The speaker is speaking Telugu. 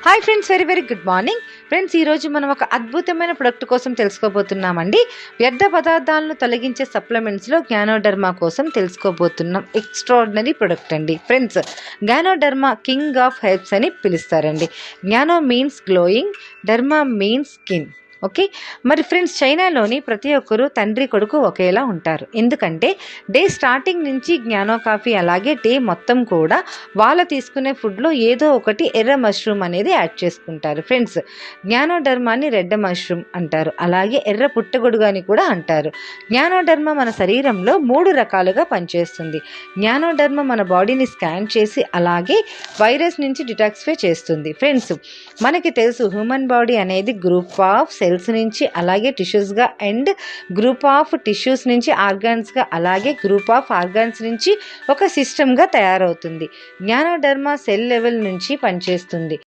Hi friends, very very good morning friends. ఈరోజు మనం ఒక అద్భుతమైన ప్రొడక్ట్ కోసం తెలుసుకోబోతున్నామండి. వ్యర్థ పదార్థాలను తొలగించే సప్లిమెంట్స్లో జ్ఞానోడర్మా కోసం తెలుసుకోబోతున్నాం. ఎక్స్ట్రాడినరీ ప్రొడక్ట్ అండి friends. Ganoderma king of herbs అని పిలుస్తారండి. Gano means glowing, derma means skin. Okay, మరి ఫ్రెండ్స్, చైనాలోని ప్రతి ఒక్కరూ తండ్రి కొడుకు ఒకేలా ఉంటారు. ఎందుకంటే డే స్టార్టింగ్ నుంచి జ్ఞానో కాఫీ అలాగే డే మొత్తం కూడా వాళ్ళు తీసుకునే ఫుడ్లో ఏదో ఒకటి ఎర్ర మష్రూమ్ అనేది యాడ్ చేసుకుంటారు ఫ్రెండ్స్. జ్ఞానోడర్మాని రెడ్ మష్రూమ్ అంటారు, అలాగే ఎర్ర పుట్టగొడుగు అని కూడా అంటారు. జ్ఞానోడర్మా మన శరీరంలో 3 రకాలుగా పనిచేస్తుంది. జ్ఞానోడర్మా మన బాడీని స్కాన్ చేసి అలాగే వైరస్ నుంచి డిటాక్సిఫై చేస్తుంది ఫ్రెండ్స్. మనకి తెలుసు, హ్యూమన్ బాడీ అనేది గ్రూప్ ఆఫ్ సెల్స్ నుంచి అలాగే టిష్యూస్గా అండ్ గ్రూప్ ఆఫ్ టిష్యూస్ నుంచి ఆర్గాన్స్గా అలాగే గ్రూప్ ఆఫ్ ఆర్గాన్స్ నుంచి ఒక సిస్టమ్గా తయారవుతుంది. జ్ఞానోడర్మా సెల్ లెవెల్ నుంచి పనిచేస్తుంది.